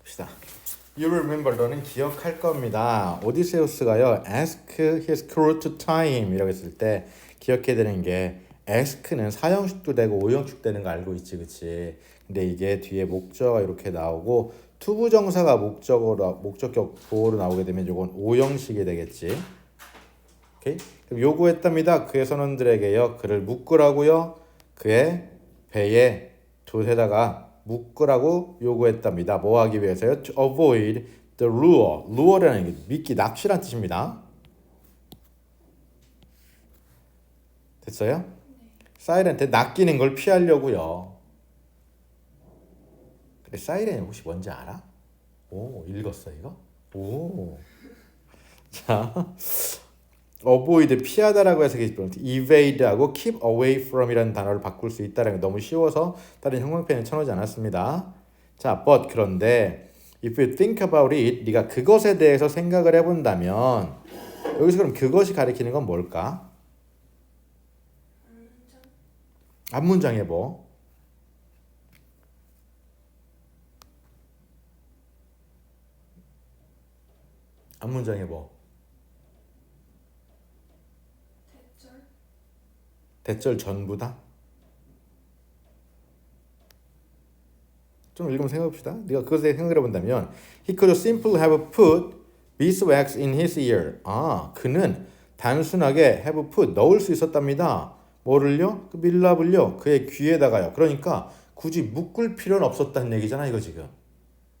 봅시다. You remember 너는 기억할 겁니다. 오디세우스가요 ask his crew to tie him 이라고 했을 때 기억해야 되는 게 ask는 사형식도 되고 오형식 되는 거 알고 있지, 그치? 근데 이게 뒤에 목적어가 이렇게 나오고 투부정사가 목적격 보호로 나오게 되면 이건 오형식이 되겠지. 오케이? 그럼 요구했답니다. 그의 선원들에게요 그를 묶으라고요. 그의 배에 돛에다가 묶으라고 요구했답니다. 뭐 하기 위해서요? To avoid the lure. lure라는 게 미끼, 낚시란 뜻입니다. 됐어요? 사이렌한테 낚이는 걸 피하려고요. 근데 사이렌이 혹시 뭔지 알아? 오, 읽었어 이거? 오. 자, avoid 피하다라고 해서 evade하고 keep away from이라는 단어를 바꿀 수 있다는 게 너무 쉬워서 다른 형광펜을 쳐놓지 않았습니다. 자, but 그런데 if you think about it, 네가 그것에 대해서 생각을 해본다면 여기서 그럼 그것이 가리키는 건 뭘까? 앞문장에 뭐? 앞문장에 뭐? 대절 전부다? 좀 읽으면 생각해봅시다. 네가 그것에 생각을 해본다면 He could simply have put beeswax in his ear. 아, 그는 단순하게 have put 넣을 수 있었답니다. 뭐를요? 그 밀랍을요. 그의 귀에다가요. 그러니까 굳이 묶을 필요는 없었다는 얘기잖아 이거 지금.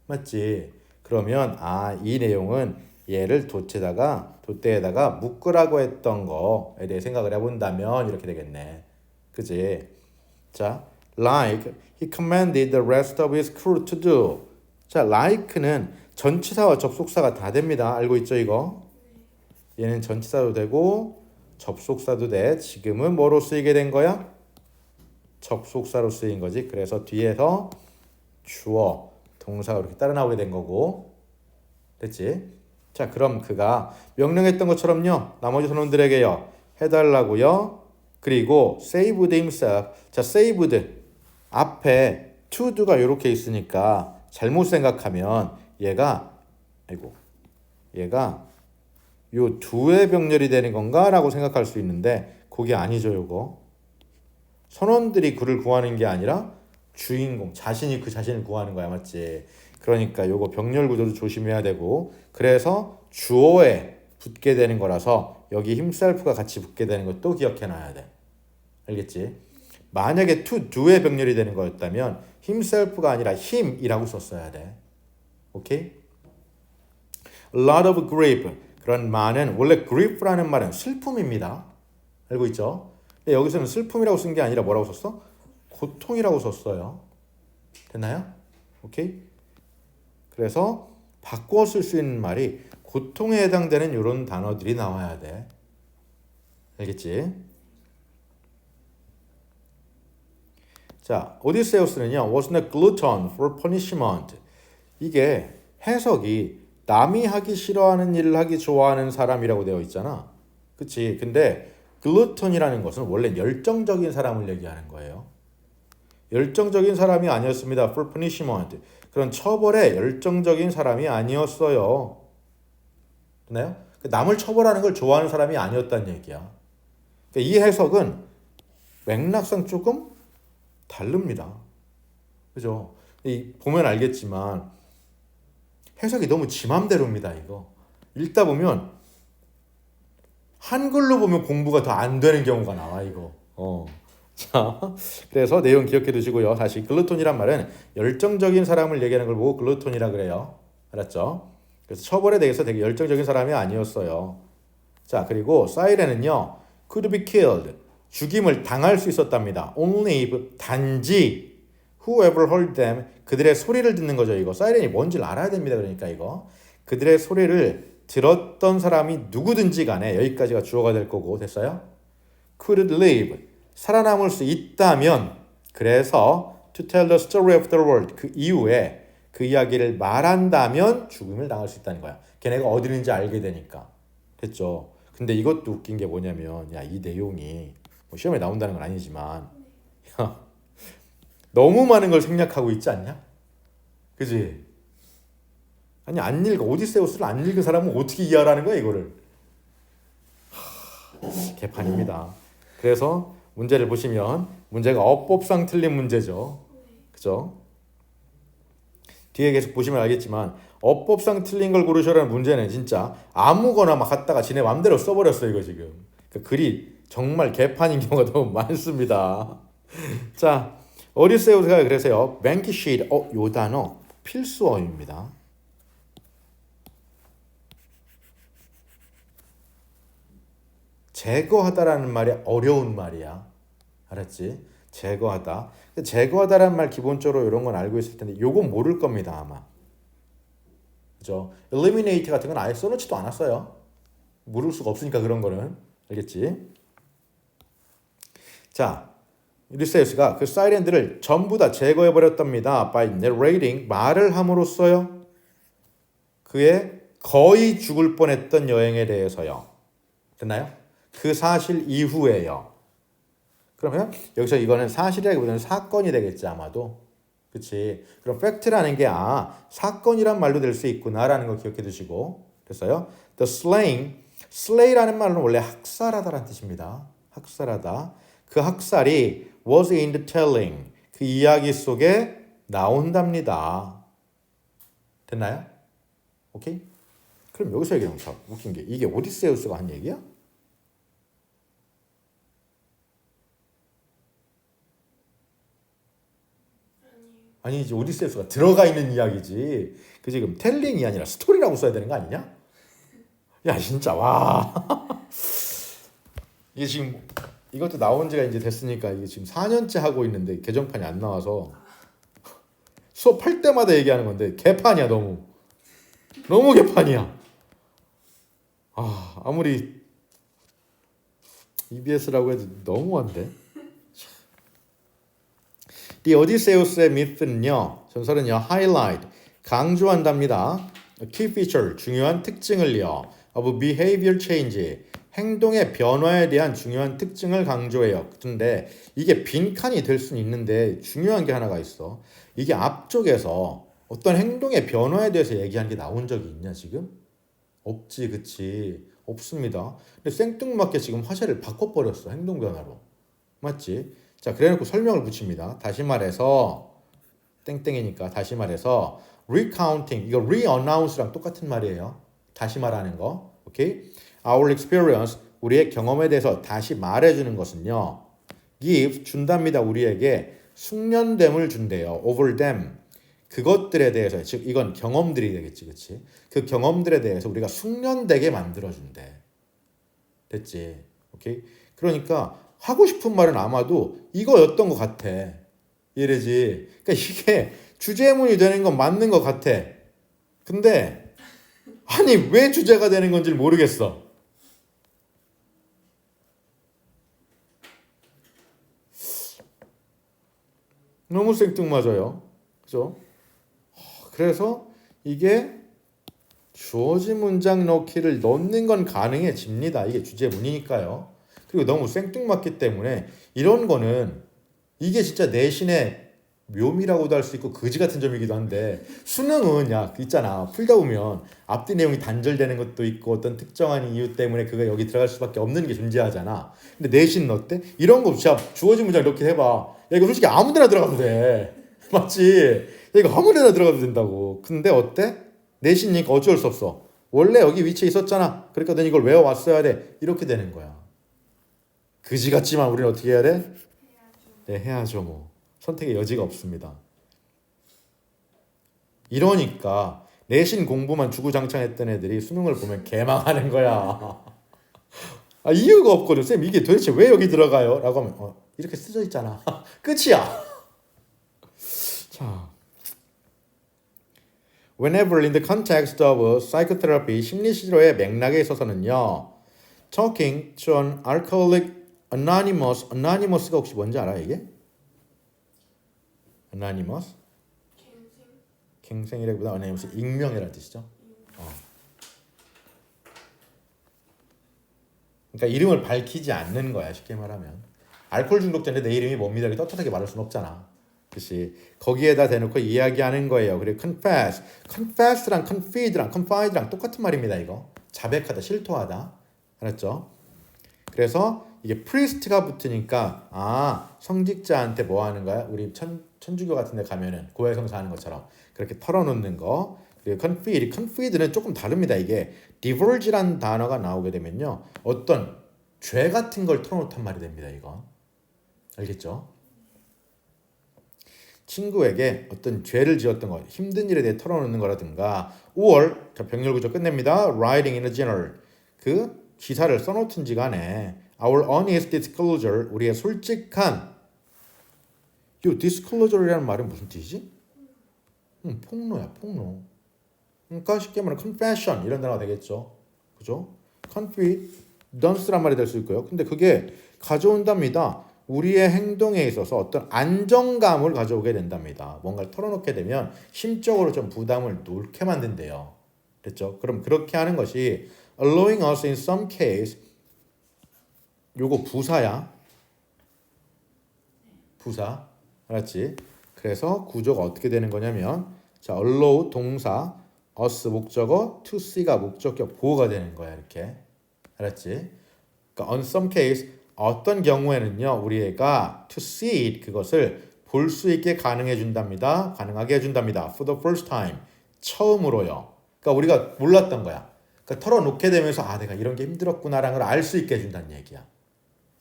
맞지? 그러면 이 내용은 얘를 돛대에다가 묶으라고 했던 거에 대해 생각을 해본다면 이렇게 되겠네. 그지? 자, like he commanded the rest of his crew to do. 자, like는 전치사와 접속사가 다 됩니다. 알고 있죠 이거? 얘는 전치사도 되고 접속사도 돼. 지금은 뭐로 쓰이게 된 거야? 접속사로 쓰인 거지. 그래서 뒤에서 주어, 동사가 이렇게 따라 나오게 된 거고. 됐지? 자, 그럼 그가 명령했던 것처럼요. 나머지 선원들에게요. 해달라고요. 그리고 saved himself. 자, saved 앞에 to do가 이렇게 있으니까 잘못 생각하면 얘가 요 do의 병렬이 되는 건가라고 생각할 수 있는데 그게 아니죠, 요거. 선원들이 그를 구하는 게 아니라 주인공 자신이 그 자신을 구하는 거야, 맞지? 그러니까 요거 병렬 구조도 조심해야 되고 그래서 주어에 붙게 되는 거라서 여기 himself가 같이 붙게 되는 것도 기억해 놔야 돼. 알겠지? 만약에 to do의 병렬이 되는 거였다면 himself가 아니라 him이라고 썼어야 돼. 오케이? A lot of grief. 그런 많은 원래 grief라는 말은 슬픔입니다. 알고 있죠? 근데 여기서는 슬픔이라고 쓴 게 아니라 뭐라고 썼어? 고통이라고 썼어요. 됐나요? 오케이? 그래서 바꿔 쓸 수 있는 말이 고통에 해당되는 이런 단어들이 나와야 돼. 알겠지? 자, 오디세우스는요, was a glutton for punishment. 이게 해석이 남이 하기 싫어하는 일을 하기 좋아하는 사람이라고 되어 있잖아. 그치? 근데 glutton이라는 것은 원래 열정적인 사람을 얘기하는 거예요. 열정적인 사람이 아니었습니다. for punishment. 그런 처벌에 열정적인 사람이 아니었어요. 됐나요? 남을 처벌하는 걸 좋아하는 사람이 아니었다는 얘기야. 그러니까 이 해석은 맥락상 조금 다릅니다. 그죠? 보면 알겠지만 해석이 너무 지 맘대로입니다. 이거 읽다 보면 한글로 보면 공부가 더 안 되는 경우가 나와 이거. 자, 그래서 내용 기억해 두시고요. 다시 글루톤이란 말은 열정적인 사람을 얘기하는 걸 보고 글루톤이라 그래요. 알았죠? 그래서 처벌에 대해서 되게 열정적인 사람이 아니었어요. 자, 그리고 사이렌은요. could be killed. 죽임을 당할 수 있었답니다. only if 단지 whoever heard them 그들의 소리를 듣는 거죠. 이거 사이렌이 뭔지를 알아야 됩니다. 그러니까 이거 그들의 소리를 들었던 사람이 누구든지 간에 여기까지가 주어가 될 거고 됐어요? could live 살아남을 수 있다면 그래서 to tell the story of the world 그 이후에 그 이야기를 말한다면 죽음을 당할 수 있다는 거야. 걔네가 어디 있는지 알게 되니까. 됐죠? 근데 이것도 웃긴 게 뭐냐면 야, 이 내용이 뭐 시험에 나온다는 건 아니지만 너무 많은 걸 생략하고 있지 않냐? 그지? 아니 안 읽어. 오디세우스를 안 읽은 사람은 어떻게 이해하라는 거야 이거를. 개판입니다. 그래서 문제를 보시면 문제가 어법상 틀린 문제죠. 그죠? 뒤에 계속 보시면 알겠지만 어법상 틀린 걸 고르셔라는 문제는 진짜 아무거나 막 갖다가 지네 맘대로 써버렸어 이거 지금. 그러니까 글이 정말 개판인 경우가 너무 많습니다. 자, 오디세우스가 그래서요. vanquished, 요 단어 필수어입니다. 제거하다라는 말이 어려운 말이야. 알았지? 제거하다. 제거하다라는 말 기본적으로 이런 건 알고 있을 텐데 요건 모를 겁니다 아마. 그죠? eliminate 같은 건 아예 써놓지도 않았어요. 모를 수가 없으니까 그런 거는. 알겠지? 자, 유리세우스가 그 사이렌들을 전부 다 제거해 버렸답니다. by narrating 말을 함으로써요. 그의 거의 죽을 뻔했던 여행에 대해서요. 됐나요? 그 사실 이후에요. 그러면 여기서 이거는 사실이라기보다는 사건이 되겠지 아마도. 그치? 그럼 팩트라는 게 사건이란 말도 될 수 있구나라는 거 기억해 두시고. 됐어요? The slay라는 말은 원래 학살하다라는 뜻입니다. 학살하다. 그 학살이 was in the telling. 그 이야기 속에 나온답니다. 됐나요? 오케이? 그럼 여기서 얘기하면 참 웃긴 게 이게 오디세우스가 한 얘기야? 아니지, 오디세우스가 들어가 있는 이야기지. 그 지금 텔링이 아니라 스토리라고 써야 되는 거 아니냐? 야 진짜 와. 이게 지금 이것도 나온 지가 이제 됐으니까 이게 지금 4년째 하고 있는데 개정판이 안 나와서 수업할 때마다 얘기하는 건데 개판이야 너무. 너무 개판이야. 아무리 EBS라고 해도 너무한데. 이 오디세우스의 미스는요, 전설은요, highlight 강조한답니다. key feature 중요한 특징을요, of behavior change 행동의 변화에 대한 중요한 특징을 강조해요. 근데 이게 빈칸이 될 수는 있는데 중요한 게 하나가 있어. 이게 앞쪽에서 어떤 행동의 변화에 대해서 얘기하는 게 나온 적이 있냐 지금? 없지, 그치? 없습니다. 근데 생뚱맞게 지금 화제를 바꿔버렸어. 행동 변화로. 맞지? 자, 그래놓고 설명을 붙입니다. 다시 말해서 땡땡이니까 다시 말해서 recounting 이거 re-announce랑 똑같은 말이에요. 다시 말하는 거. 오케이? Our experience 우리의 경험에 대해서 다시 말해주는 것은요. give 준답니다. 우리에게 숙련됨을 준대요. over them 그것들에 대해서 즉 이건 경험들이 되겠지, 그렇지? 그 경험들에 대해서 우리가 숙련되게 만들어준대. 됐지? 오케이? 그러니까 하고 싶은 말은 아마도 이거였던 것 같아. 이래지. 그러니까 이게 주제문이 되는 건 맞는 것 같아. 근데 아니 왜 주제가 되는 건지 모르겠어. 너무 생뚱맞아요. 그죠? 그래서 이게 주어진 문장 넣기를 넣는 건 가능해집니다. 이게 주제문이니까요. 그리고 너무 생뚱맞기 때문에 이런 거는 이게 진짜 내신의 묘미라고도 할 수 있고 거지 같은 점이기도 한데 수능은 야 있잖아 풀다 보면 앞뒤 내용이 단절되는 것도 있고 어떤 특정한 이유 때문에 그가 여기 들어갈 수밖에 없는 게 존재하잖아. 근데 내신 어때? 이런 거 진짜 주어진 문장 이렇게 해봐. 야 이거 솔직히 아무데나 들어가도 돼. 맞지? 야, 이거 아무데나 들어가도 된다고. 근데 어때? 내신이니까 어쩔 수 없어. 원래 여기 위치에 있었잖아. 그러니까 넌 이걸 외워왔어야 돼. 이렇게 되는 거야. 그지 같지만 우리는 어떻게 해야 돼? 네, 해야죠 뭐. 선택의 여지가 없습니다. 이러니까 내신 공부만 주구장창했던 애들이 수능을 보면 개망하는 거야. 이유가 없거든. 쌤 이게 도대체 왜 여기 들어가요? 라고 하면 이렇게 쓰져 있잖아. 끝이야. 자, whenever in the context of psychotherapy 심리치료의 맥락에 있어서는요. talking to an alcoholic anonymous가 혹시 뭔지 알아 이게? anonymous? 갱생이라기보다 anonymous 익명이라는 뜻이죠. 그러니까 이름을 밝히지 않는 거야 쉽게 말하면. 알코올 중독자인데 내 이름이 뭡니다 이렇게 떳떳하게 말할 수는 없잖아. 그치? 거기에다 대놓고 이야기하는 거예요. 그리고 confess랑 confide랑 똑같은 말입니다. 이거 자백하다, 실토하다, 알았죠? 그래서 이게 priest가 붙으니까 성직자한테 뭐 하는 거야? 우리 천주교 같은 데 가면은 고해성사 하는 것처럼 그렇게 털어놓는 거. 그리고 confide는 조금 다릅니다. 이게 divulge라는 단어가 나오게 되면요, 어떤 죄 같은 걸 털어놓단 말이 됩니다. 이거 알겠죠? 친구에게 어떤 죄를 지었던 것, 힘든 일에 대해 털어놓는 거라든가, or 병렬구조 끝냅니다. writing in a journal, 그 기사를 써놓든지 간에 our honest disclosure, 우리의 솔직한, 이 disclosure이라는 말은 무슨 뜻이지? 폭로야, 폭로. 그러니까 쉽게 말하면 confession 이런 단어가 되겠죠. 그죠? confidence란 말이 될 수 있고요. 근데 그게 가져온답니다. 우리의 행동에 있어서 어떤 안정감을 가져오게 된답니다. 뭔가를 털어놓게 되면 심적으로 좀 부담을 놓게 만든대요. 됐죠? 그럼 그렇게 하는 것이 allowing us in some case, 요거 부사야. 부사. 알았지? 그래서 구조가 어떻게 되는 거냐면, 자, allow 동사, us 목적어, to see가 목적격 보호가 되는 거야. 이렇게. 알았지? 그러니까 on some case, 어떤 경우에는요, 우리가 to see it, 그것을 볼 수 있게 가능해 준답니다. 가능하게 해준답니다. for the first time, 처음으로요. 그러니까 우리가 몰랐던 거야. 그러니까 털어놓게 되면서 내가 이런 게 힘들었구나라는 걸 알 수 있게 해준다는 얘기야.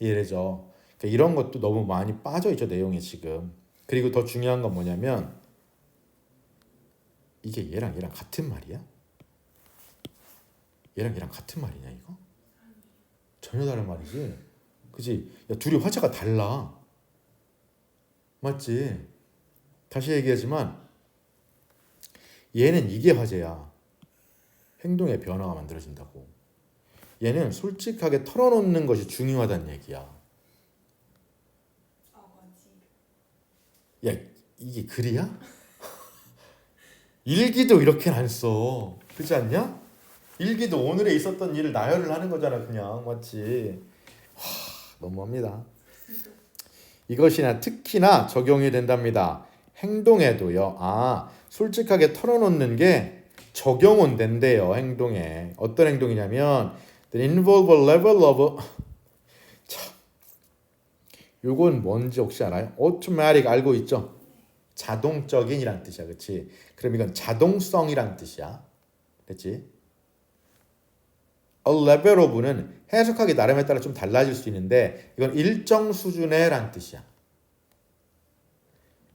이해되죠? 그러니까 이런 것도 너무 많이 빠져있죠, 내용이 지금. 그리고 더 중요한 건 뭐냐면, 이게 얘랑 같은 말이야? 얘랑 같은 말이냐 이거? 전혀 다른 말이지. 그치? 야, 둘이 화자가 달라. 맞지? 다시 얘기하지만 얘는 이게 화제야. 행동의 변화가 만들어진다고. 얘는 솔직하게 털어놓는 것이 중요하다는 얘기야. 야, 이게 글이야? 일기도 이렇게는 안 써. 그렇지 않냐? 일기도 오늘에 있었던 일을 나열을 하는 거잖아, 그냥. 맞지? 너무합니다. 이것이나 특히나 적용이 된답니다. 행동에도요. 솔직하게 털어놓는 게 적용은 된대요. 행동에. 어떤 행동이냐면 involve a level of 참, 요건 뭔지 혹시 알아요? automatic 알고 있죠? 자동적인이란 뜻이야. 그렇지? 그럼 이건 자동성이란 뜻이야. 됐지? A level of는 해석하기 나름에 따라 좀 달라질 수 있는데 이건 일정 수준의 란 뜻이야.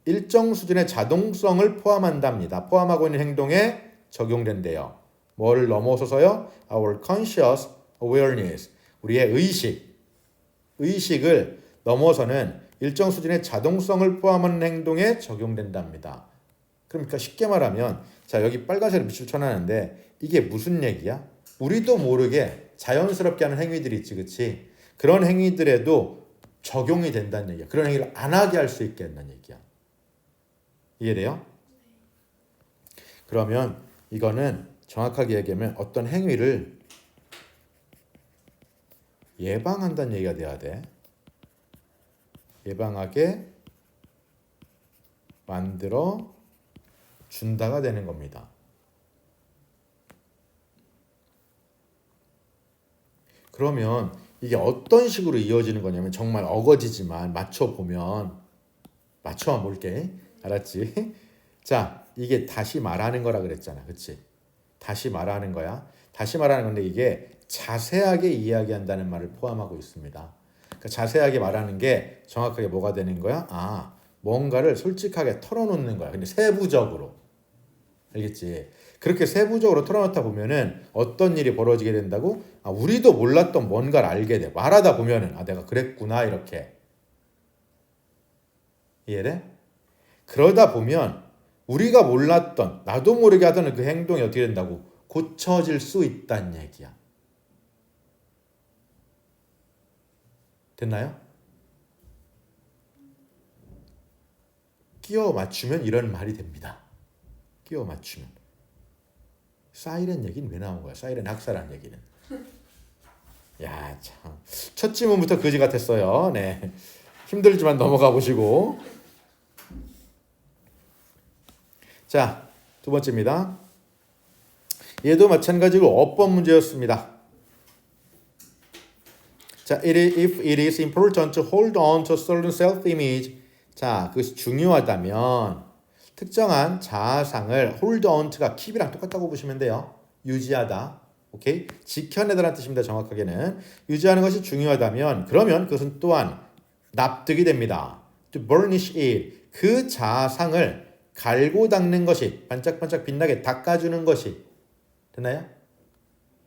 일정 수준의 자동성을 포함한답니다. 포함하고 있는 행동에 적용된대요. 뭐를 넘어서서요? Our conscious awareness, 우리의 의식을 넘어서는 일정 수준의 자동성을 포함하는 행동에 적용된답니다. 그러니까 쉽게 말하면, 자, 여기 빨간색으로 밑줄 쳐놨는데 이게 무슨 얘기야? 우리도 모르게 자연스럽게 하는 행위들이 있지, 그치? 그런 행위들에도 적용이 된다는 얘기야. 그런 행위를 안 하게 할 수 있게 한다는 얘기야. 이해돼요? 그러면 이거는 정확하게 얘기하면 어떤 행위를 예방한다는 얘기가 돼야 돼. 예방하게 만들어 준다가 되는 겁니다. 그러면 이게 어떤 식으로 이어지는 거냐면, 정말 어거지지만 맞춰보면, 맞춰만 볼게. 알았지? 자, 이게 다시 말하는 거라 그랬잖아. 그치? 다시 말하는 거야. 다시 말하는 건데 이게 자세하게 이야기한다는 말을 포함하고 있습니다. 그러니까 자세하게 말하는 게 정확하게 뭐가 되는 거야? 뭔가를 솔직하게 털어놓는 거야. 근데 세부적으로. 알겠지? 그렇게 세부적으로 털어놓다 보면은 어떤 일이 벌어지게 된다고? 우리도 몰랐던 뭔가를 알게 돼. 말하다 보면은 내가 그랬구나 이렇게. 이해돼? 그러다 보면 우리가 몰랐던, 나도 모르게 하던 그 행동이 어떻게 된다고? 고쳐질 수 있다는 얘기야. 됐나요? 끼워 맞추면 이런 말이 됩니다. 끼워 맞추면. 사이렌 얘기는 왜 나온 거야? 사이렌 학사라는 얘기는. 야, 참. 첫 지문부터 거지 같았어요. 네. 힘들지만 넘어가 보시고. 자, 두 번째입니다. 얘도 마찬가지로 어법 문제였습니다. 자, if it is important to hold on to a certain self-image, 자, 그것이 중요하다면 특정한 자아상을 hold on to가 keep이랑 똑같다고 보시면 돼요. 유지하다. 오케이? 지켜내다라는 뜻입니다. 정확하게는 유지하는 것이 중요하다면 그러면 그것은 또한 납득이 됩니다. To burnish it, 그 자아상을 갈고 닦는 것이 반짝반짝 빛나게 닦아주는 것이 되나요?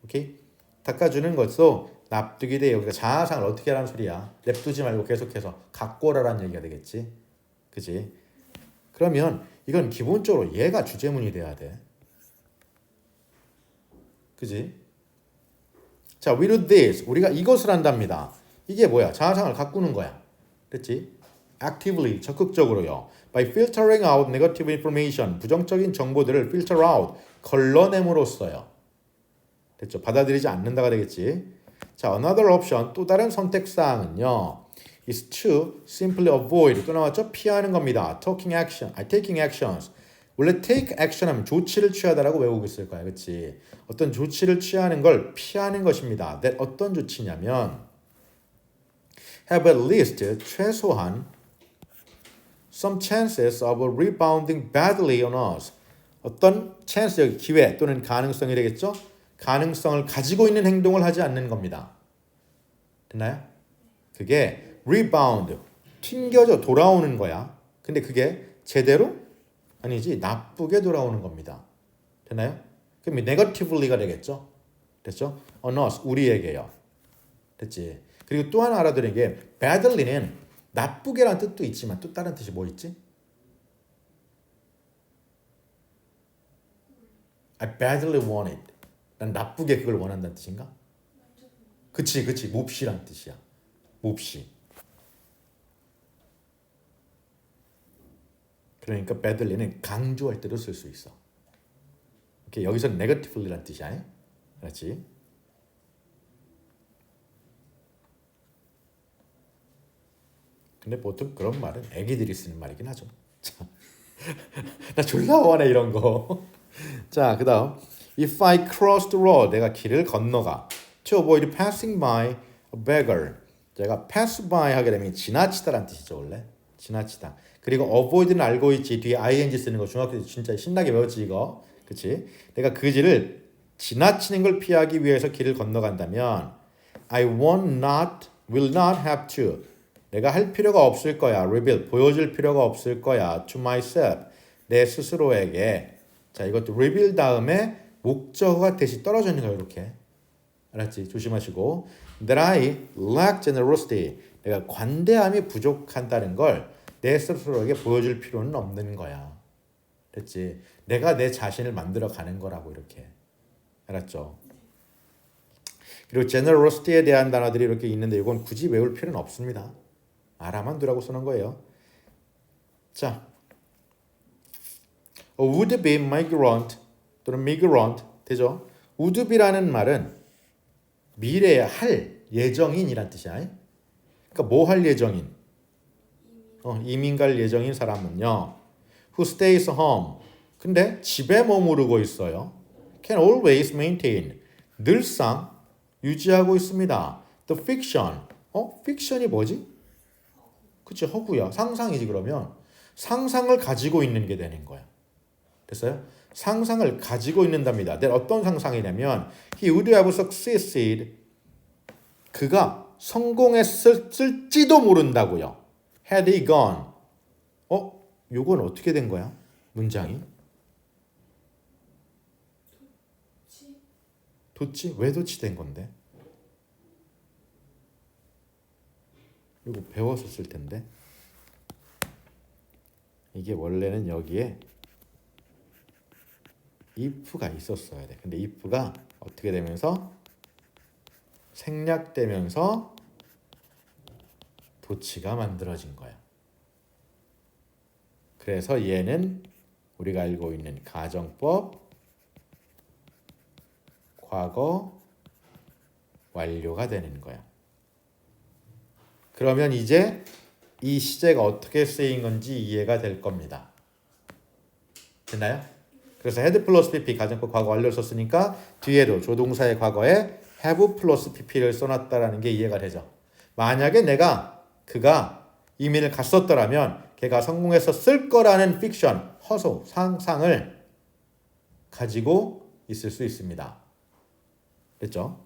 오케이? 닦아주는 것도 납득이 돼요. 그러니까 자아상을 어떻게 하라는 소리야? 냅두지 말고 계속해서 갖고 오라라는 얘기가 되겠지. 그지? 그러면 이건 기본적으로 얘가 주제문이 돼야 돼. 그지? 자, we do this. 우리가 이것을 한답니다. 이게 뭐야? 자아상을 가꾸는 거야. 그렇지? actively, 적극적으로요. by filtering out negative information. 부정적인 정보들을 filter out, 걸러냄으로써요. 됐죠? 받아들이지 않는다가 되겠지. 자, another option, 또 다른 선택사항은요. is to simply avoid, 또 나왔죠? 피하는 겁니다. taking actions. 원래 take action 하면 조치를 취하다라고 외우고 있을 거야. 그렇지? 어떤 조치를 취하는 걸 피하는 것입니다. that 어떤 조치냐면 have at least, 최소한 some chances of rebounding badly on us. 어떤 chance, 여기 기회 또는 가능성이 되겠죠? 가능성을 가지고 있는 행동을 하지 않는 겁니다. 됐나요? 그게 rebound, 튕겨져 돌아오는 거야. 근데 그게 제대로? 아니지, 나쁘게 돌아오는 겁니다. 됐나요? 그럼 negatively가 되겠죠? 됐죠? on us, 우리에게요. 됐지? 그리고 또 하나 알아두는 게 badly는 나쁘게라는 뜻도 있지만 또 다른 뜻이 뭐 있지? I badly want it. 난 나쁘게 그걸 원한다는 뜻인가? 그치, 몹시란 뜻이야. 몹시. 그러니까 badly는 강조할 때도 쓸 수 있어. 오케이, 여기서 negatively란 뜻이야. 그렇지? 근데 보통 그런 말은 애기들이 쓰는 말이긴 하죠. 나 졸라 원해 이런 거. 자, 그다음 if I cross the road, 내가 길을 건너가 to avoid passing by a beggar. 제가 pass by 하게 되면 지나치다라는 뜻이죠. 원래 지나치다. 그리고 avoid는 알고 있지. 뒤에 ing 쓰는 거 중학교 때 진짜 신나게 배웠지 이거. 그치? 내가 그 길을 지나치는 걸 피하기 위해서 길을 건너간다면 I will not have to. 내가 할 필요가 없을 거야. reveal, 보여줄 필요가 없을 거야. to myself, 내 스스로에게. 자, 이것도 reveal 다음에 목적어가 대신 떨어져 있는 거야. 이렇게. 알았지? 조심하시고. That I lack generosity. 내가 관대함이 부족한다는 걸 내 스스로에게 보여줄 필요는 없는 거야. 됐지? 내가 내 자신을 만들어 가는 거라고 이렇게. 알았죠? 그리고 generosity에 대한 단어들이 이렇게 있는데 이건 굳이 외울 필요는 없습니다. 알아만 두라고 쓰는 거예요. 자, a would-be migrant 또는 migrant 되죠? would-be라는 말은 미래에 할 예정인이란 뜻이야. 그러니까 뭐 할 예정인? 이민 갈 예정인 사람은요. who stays home. 근데 집에 머무르고 있어요. can always maintain. 늘상 유지하고 있습니다. the fiction. fiction이 뭐지? 그치, 허구야. 상상이지. 그러면 상상을 가지고 있는 게 되는 거야. 됐어요? 상상을 가지고 있는답니다. 어떤 상상이냐면 he would have succeeded. 그가 성공했을지도 모른다고요. had he gone. 요건 어떻게 된 거야? 문장이? 도치? 왜 도치된 건데? 이거 배웠었을 텐데. 이게 원래는 여기에 if가 있었어야 돼. 근데 if가 어떻게 되면서 생략되면서 도치가 만들어진 거야. 그래서 얘는 우리가 알고 있는 가정법 과거 완료가 되는 거야. 그러면 이제 이 시제가 어떻게 쓰인 건지 이해가 될 겁니다. 됐나요? 그래서 had 플러스 pp 가정법 과거 완료를 썼으니까 뒤에도 조동사의 과거에 have 플러스 pp를 써놨다라는 게 이해가 되죠. 만약에 그가 이민을 갔었더라면 걔가 성공했었을 거라는 픽션, 허소, 상상을 가지고 있을 수 있습니다. 됐죠?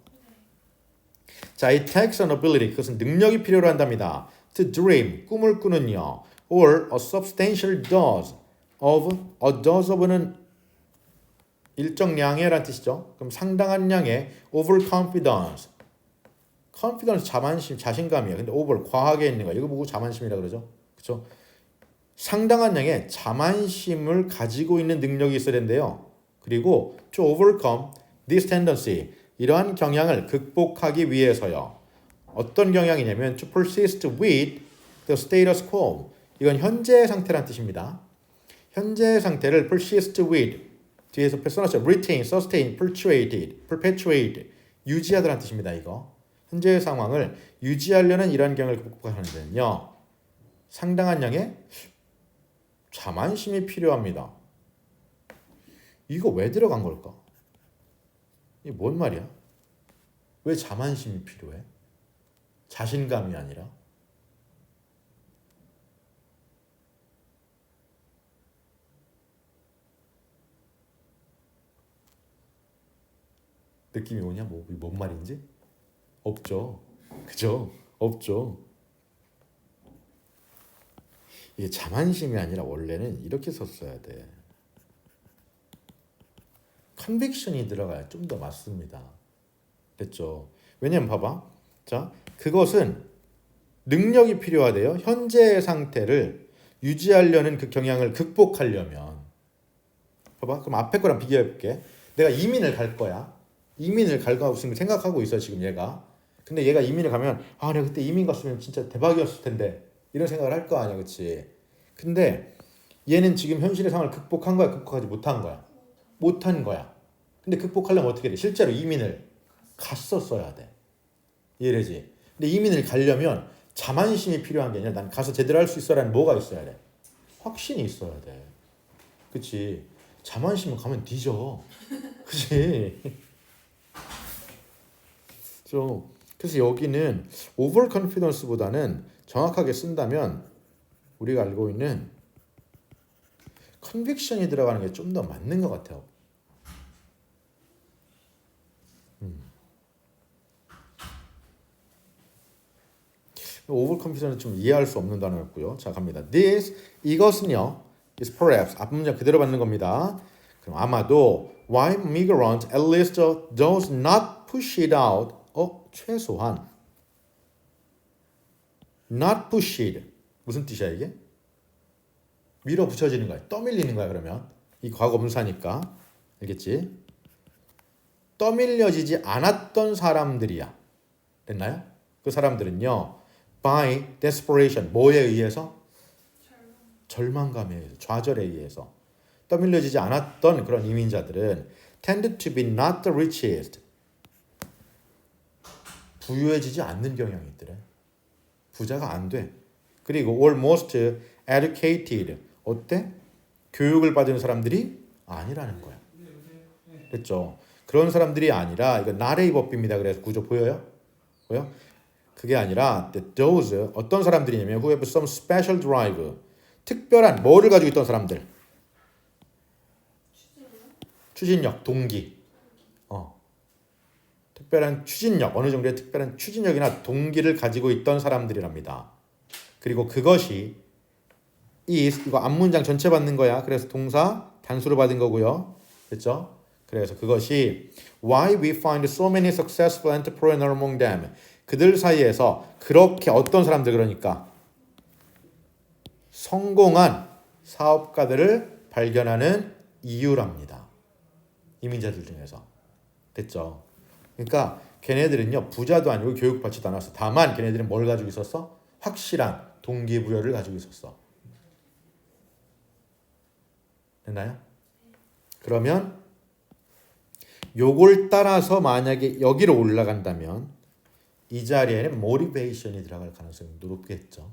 자, it takes an ability, 그것은 능력이 필요로 한답니다. To dream, 꿈을 꾸는요. Or a substantial dose of, a dose of는 일정량의란 뜻이죠. 그럼 상당한 양의 overconfidence. confidence 자만심, 자신감이에요. 근데 over 과하게 있는 거 이거 보고 자만심이라 그러죠. 그렇죠? 상당한 양의 자만심을 가지고 있는 능력이 있어야 된대요. 그리고 to overcome this tendency 이러한 경향을 극복하기 위해서요. 어떤 경향이냐면 to persist with the status quo. 이건 현재 상태란 뜻입니다. 현재 상태를 persist with 뒤에서 써놨죠. retain, sustain, perpetuate 유지하다는 뜻입니다. 이거 현재의 상황을 유지하려는 이러한 경향을 극복하는 데는요. 상당한 양의 자만심이 필요합니다. 이거 왜 들어간 걸까? 이게 뭔 말이야? 왜 자만심이 필요해? 자신감이 아니라? 느낌이 오냐? 뭔 말인지? 없죠. 그죠? 없죠. 이게 자만심이 아니라 원래는 이렇게 썼어야 돼. 컨빅션이 들어가야 좀 더 맞습니다. 됐죠? 왜냐면 봐봐. 자, 그것은 능력이 필요하대요. 현재의 상태를 유지하려는 그 경향을 극복하려면. 봐봐. 그럼 앞에 거랑 비교해 볼게. 내가 이민을 갈 거야. 이민을 갈 거라고 생각하고 있어 지금 얘가. 근데 얘가 이민을 가면 아 내가 그때 이민 갔으면 진짜 대박이었을 텐데 이런 생각을 할 거 아니야, 그렇지? 근데 얘는 지금 현실의 상황을 극복한 거야, 극복하지 못한 거야? 못한 거야. 근데 극복하려면 어떻게 돼? 실제로 이민을 갔었어야 돼. 이해되지? 근데 이민을 가려면 자만심이 필요한 게 아니라 난 가서 제대로 할 수 있어라는 뭐가 있어야 돼? 확신이 있어야 돼. 그치? 자만심은 가면 뒤져. 그치? 그래서 여기는 over confidence보다는 정확하게 쓴다면 우리가 알고 있는 conviction이 들어가는 게 좀 더 맞는 것 같아요. over confidence는 좀 이해할 수 없는 단어였고요. 자, 갑니다. 이것은요. is perhaps 앞 문장 그대로 받는 겁니다. 그럼 아마도 why migrant at least does not push it out. 최소한 not push it 무슨 뜻이야 이게? 밀어붙여지는 거야. 떠밀리는 거야. 그러면 이 과거 분사니까 알겠지? 떠밀려지지 않았던 사람들이야. 됐나요? 그 사람들은요. by desperation 뭐에 의해서? 절망감에 의해서, 좌절에 의해서 떠밀려지지 않았던 그런 이민자들은 tend to be not the richest 부유해지지 않는 경향이 있더래. 부자가 안 돼. 그리고 almost educated 어때? 교육을 받은 사람들이 아니라는 거야. 됐죠? 그런 사람들이 아니라 이거 나레이 법입니다. 그래서 구조 보여요? 보여? 그게 아니라 those 어떤 사람들이냐면 who have some special drive 특별한 뭐를 가지고 있던 사람들 추진력, 동기 특별한 추진력, 어느 정도의 특별한 추진력이나 동기를 가지고 있던 사람들이랍니다. 그리고 그것이 이거 앞문장 전체 받는 거야. 그래서 동사 단수로 받은 거고요. 됐죠? 그래서 그것이 why we find so many successful entrepreneurs among them. 그들 사이에서 그렇게 어떤 사람들 그러니까 성공한 사업가들을 발견하는 이유랍니다. 이민자들 중에서. 됐죠? 그러니까 걔네들은요 부자도 아니고 교육받지도 않았어. 다만 걔네들은 뭘 가지고 있었어? 확실한 동기부여를 가지고 있었어. 됐나요? 그러면 요걸 따라서 만약에 여기로 올라간다면 이 자리에는 motivation이 들어갈 가능성이 높겠죠.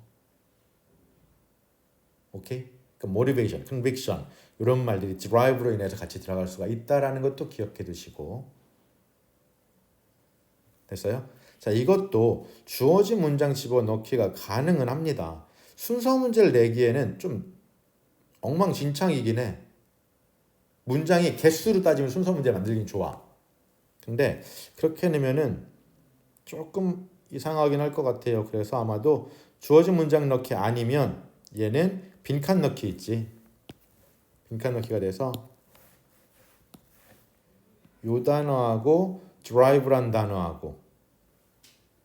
오케이? 그러니까 motivation, conviction 이런 말들이 drive로 인해서 같이 들어갈 수가 있다라는 것도 기억해 두시고 됐어요? 자, 이것도 주어진 문장 집어넣기가 가능은 합니다. 순서 문제를 내기에는 좀 엉망진창이긴 해. 문장이 개수로 따지면 순서 문제 만들긴 좋아. 근데 그렇게 내면은 조금 이상하긴 할 것 같아요. 그래서 아마도 주어진 문장 넣기 아니면 얘는 빈칸 넣기 있지. 빈칸 넣기가 돼서 요 단어하고 drive란 단어하고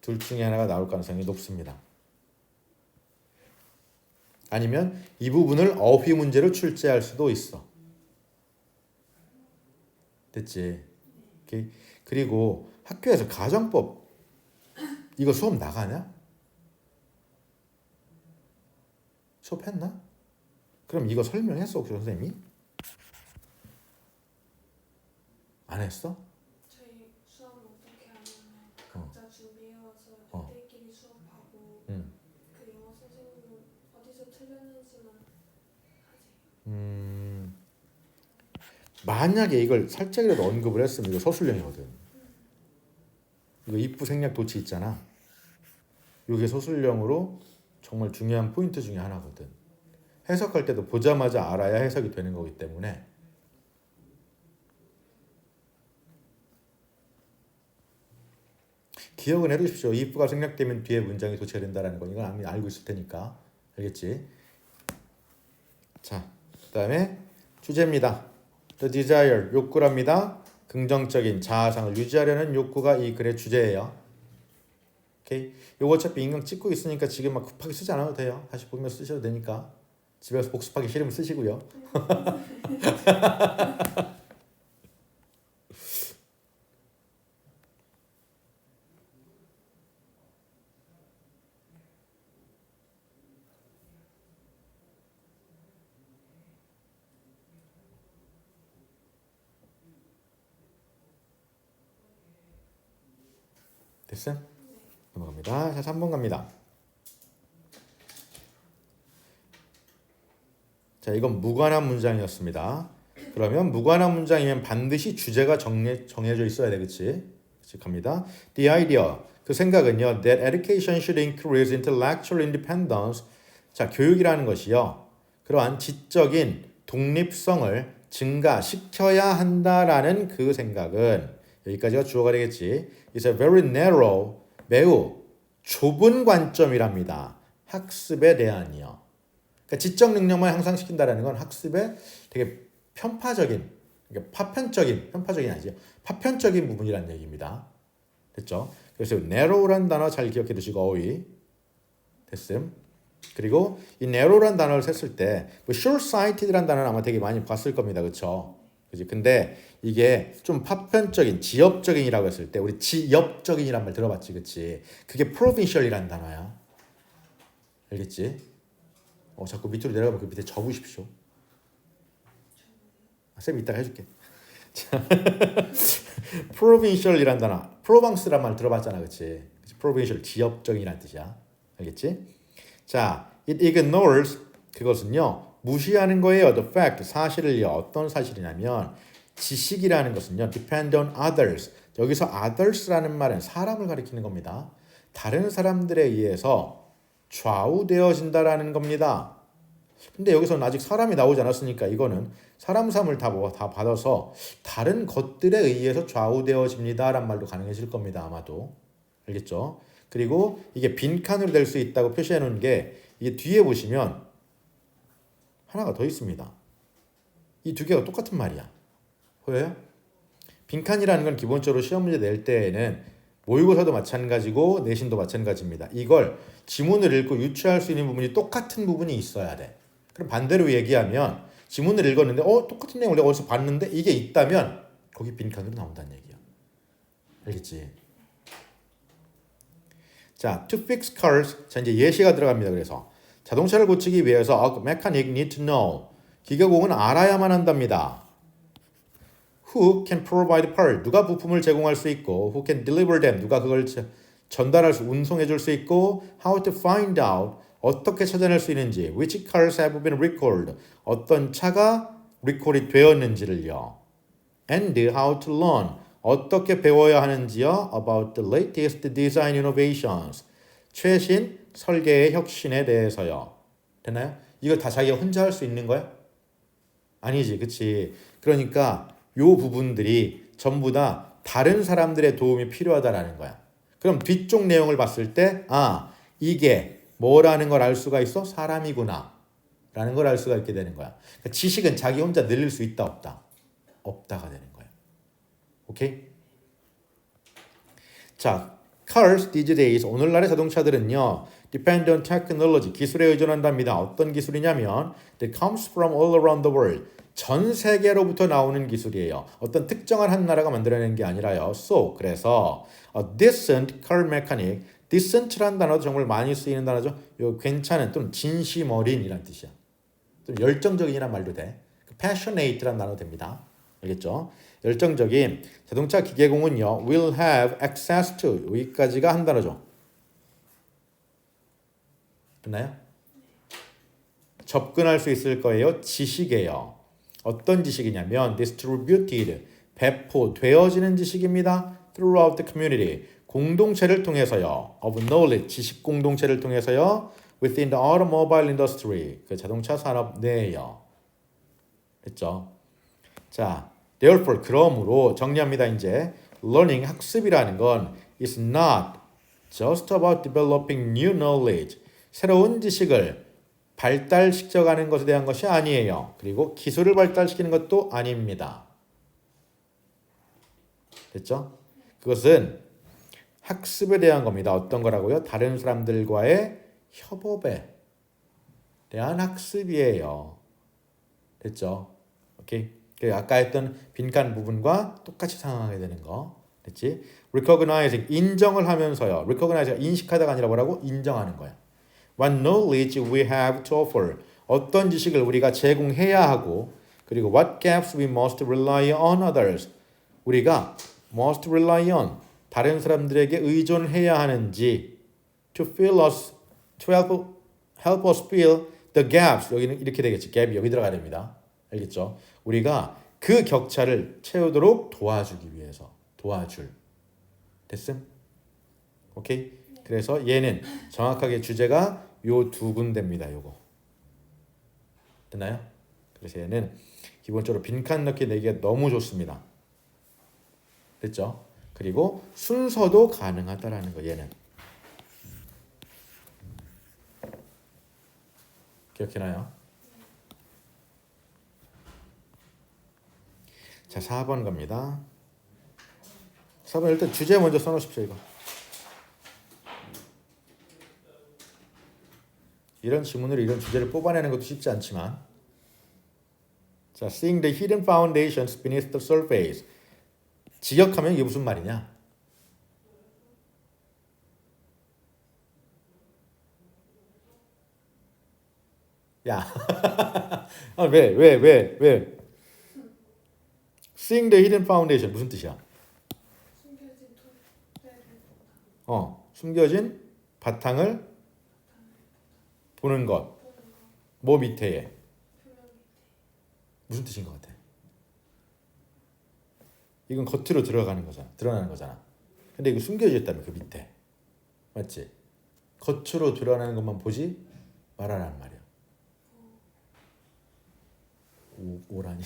둘 중에 하나가 나올 가능성이 높습니다. 아니면 이 부분을 어휘 문제로 출제할 수도 있어. 됐지? 오케이. 그리고 학교에서 가정법 이거 수업 나가냐? 수업했나? 그럼 이거 설명했어 혹시 선생님이? 안 했어? 저희 수업은 어떻게 하냐면 각자 준비해와서 애들끼리 수업하고 응. 그 영어 선생님은 어디서 틀렸는지만 하지. 만약에 이걸 살짝이라도 언급을 했으면 이거 서술형이거든. 이거 입부 생략 도치 있잖아. 이게 서술형으로 정말 중요한 포인트 중에 하나거든. 해석할 때도 보자마자 알아야 해석이 되는 거기 때문에 기억은 해두십시오. 입부가 생략되면 뒤에 문장이 도치가 된다는 건 이건 이미 알고 있을 테니까. 알겠지? 자, 그 다음에 주제입니다. The desire, 욕구랍니다. 긍정적인 자아상을 유지하려는 욕구가 이 글의 주제예요. 오케이? 요거 어차피 인강 찍고 있으니까 지금 막 급하게 쓰지 않아도 돼요. 다시 보면서 쓰셔도 되니까. 집에서 복습하기 싫으면 쓰시고요. 됐어? 넘어갑니다. 자, 3번 갑니다. 자, 이건 무관한 문장이었습니다. 그러면 무관한 문장이면 반드시 주제가 정해져 있어야 되겠지? 그치? 갑니다. The idea, 그 생각은요. That education should increase intellectual independence. 자, 교육이라는 것이요. 그러한 지적인 독립성을 증가시켜야 한다라는 그 생각은 여기까지가 주어가 되겠지. It's a very narrow, 매우 좁은 관점이랍니다. 학습에 대한이요. 그러니까 지적 능력만 향상시킨다라는 건 학습에 되게 편파적인, 그러니까 편파적인 아니죠. 파편적인 부분이라는 얘기입니다. 됐죠? 그래서 narrow란 단어 잘 기억해 두시고 어휘 됐음. 그리고 이 narrow란 단어를 썼을 때 뭐 short-sighted란 단어는 아마 되게 많이 봤을 겁니다. 그렇죠? 그지? 근데 이게 좀 파편적인, 지역적인이라고 했을 때 우리 지역적인이란 말 들어봤지, 그렇지? 그게 provincial이란 단어야. 알겠지? 자꾸 밑으로 내려가면 그 밑에 접으십시오. 쌤이 이따가 해줄게. provincial이란 단어, 프로방스란 말 들어봤잖아, 그렇지? provincial 지역적인이란 뜻이야. 알겠지? 자, it ignores 그것은요 무시하는 거예요. The fact 사실을요. 어떤 사실이냐면 지식이라는 것은요 depend on others. 여기서 others라는 말은 사람을 가리키는 겁니다. 다른 사람들에 의해서 좌우되어진다라는 겁니다. 근데 여기서는 아직 사람이 나오지 않았으니까 이거는 사람 삼을 다 받아서 다른 것들에 의해서 좌우되어집니다라는 말도 가능해질 겁니다. 아마도. 알겠죠? 그리고 이게 빈칸으로 될 수 있다고 표시해 놓은 게 이게 뒤에 보시면 하나가 더 있습니다. 이 두 개가 똑같은 말이야. 보여요? 빈칸이라는 건 기본적으로 시험 문제 낼 때에는 모의고사도 마찬가지고 내신도 마찬가지입니다. 이걸 지문을 읽고 유추할 수 있는 부분이 똑같은 부분이 있어야 돼. 그럼 반대로 얘기하면 지문을 읽었는데 똑같은 내용을 내가 어디서 봤는데 이게 있다면 거기 빈칸으로 나온다는 얘기야. 알겠지? 자, to fix cars. 자, 이제 예시가 들어갑니다. 그래서 자동차를 고치기 위해서 a mechanic need to know. 기계공은 알아야만 한답니다. Who can provide part? 누가 부품을 제공할 수 있고, who can deliver them? 누가 그걸 전달할 수, 운송해 줄 수 있고, how to find out? 어떻게 찾아낼 수 있는지, which cars have been recalled? 어떤 차가 리콜이 되었는지를요. And how to learn. 어떻게 배워야 하는지요. About the latest design innovations. 최신 설계의 혁신에 대해서요. 됐나요? 이거 다 자기가 혼자 할 수 있는 거야? 아니지, 그치? 그러니까 요 부분들이 전부 다 다른 사람들의 도움이 필요하다라는 거야. 그럼 뒤쪽 내용을 봤을 때, 이게 뭐라는 걸 알 수가 있어? 사람이구나. 라는 걸 알 수가 있게 되는 거야. 그러니까 지식은 자기 혼자 늘릴 수 있다, 없다? 없다가 되는 거야. 오케이? 자, cars these days, 오늘날의 자동차들은요, depend on technology, 기술에 의존한답니다. 어떤 기술이냐면, that comes from all around the world. 전 세계로부터 나오는 기술이에요. 어떤 특정한 한 나라가 만들어낸 게 아니라요. So, 그래서 a decent car mechanic, decent라는 단어도 정말 많이 쓰이는 단어죠. 요 괜찮은 또는 진심 어린이란 뜻이야. 좀 열정적인이란 말도 돼. passionate라는 단어 됩니다. 알겠죠? 열정적인 자동차 기계공은요. will have access to 여기까지가 한 단어죠. 됐나요? 접근할 수 있을 거예요. 지식이에요. 어떤 지식이냐면 distributed, 배포되어지는 지식입니다. throughout the community, 공동체를 통해서요. of knowledge, 지식 공동체를 통해서요. within the automobile industry, 그 자동차 산업 내에요. 됐죠? 자, therefore, 그러므로 정리합니다. 이제 learning, 학습이라는 건 is not just about developing new knowledge, 새로운 지식을 발달시켜가는 것에 대한 것이 아니에요. 그리고 기술을 발달시키는 것도 아닙니다. 됐죠? 그것은 학습에 대한 겁니다. 어떤 거라고요? 다른 사람들과의 협업에 대한 학습이에요. 됐죠? 오케이. 아까 했던 빈칸 부분과 똑같이 상황하게 되는 거. 됐지? recognizing, 인정을 하면서요. recognize가 인식하다가 아니라 뭐라고? 인정하는 거야. What knowledge we have to offer. 어떤 지식을 우리가 제공해야 하고, 그리고 what gaps we must rely on others. 우리가 must rely on, 다른 사람들에게 의존해야 하는지, to help us fill the gaps. 여기는 이렇게 되겠지. 갭이 여기 들어가야 됩니다. 알겠죠? 우리가 그 격차를 채우도록 도와주기 위해서. 도와줄. 됐음? 오케이? 그래서 얘는 정확하게 주제가 요 두 군데입니다. 요거. 됐나요? 그래서 얘는 기본적으로 빈칸 넣기 내기가 너무 좋습니다. 됐죠? 그리고 순서도 가능하다라는 거 얘는. 기억해나요? 자, 4번 갑니다. 4번 일단 주제 먼저 써놓으십시오. 이거. 이런 지문으로 이런 주제를 뽑아내는 것도 쉽지 않지만, 자, seeing the hidden foundations beneath the surface. 직역하면 이게 무슨 말이냐? 야, 왜? Seeing the hidden foundation 무슨 뜻이야? 숨겨진 바탕을 보는 것. 뭐 밑에에? 무슨 뜻인 것 같아? 이건 겉으로 들어가는 거잖아. 드러나는 거잖아. 근데 이거 숨겨져 있다며 그 밑에. 맞지? 겉으로 드러나는 것만 보지 말아라는 말이야. 오라니.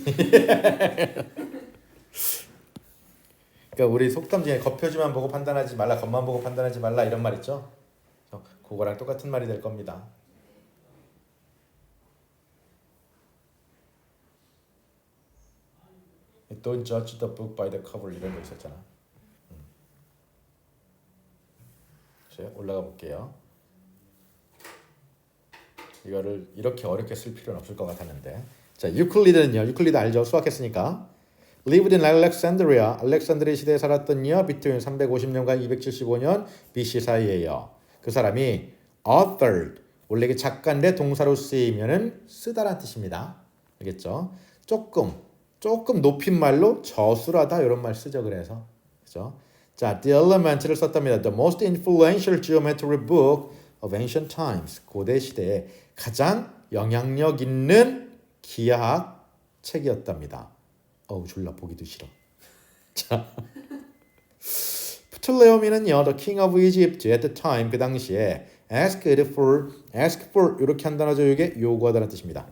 그러니까 우리 속담 중에 겉표지만 보고 판단하지 말라, 겉만 보고 판단하지 말라 이런 말 있죠? 그거랑 똑같은 말이 될 겁니다. Don't judge the book by the cover 이런 거 있었잖아. 제가 올라가 볼게요. 이거를 이렇게 어렵게 쓸 필요는 없을 것 같았는데. 자, 유클리드는요. 유클리드 알죠? 수학했으니까. Lived in Alexandria. 알렉산드리아 시대에 살았던요. between 350년과 275년 BC 사이에요. 그 사람이 authored. 원래 이게 작가인데 동사로 쓰이면은 쓰다라는 뜻입니다. 알겠죠? 조금 높임말로 저술하다 이런 말 쓰죠. 그래서 그죠? 자, The Element를 썼답니다. The most influential geometry book of ancient times. 고대 시대에 가장 영향력 있는 기하학 책이었답니다. 어우 졸라 보기도 싫어. 자, 프톨레오미는요, the king of Egypt at the time 그 당시에 ask for 이렇게 한다는 죠 이게 요구하다는 뜻입니다.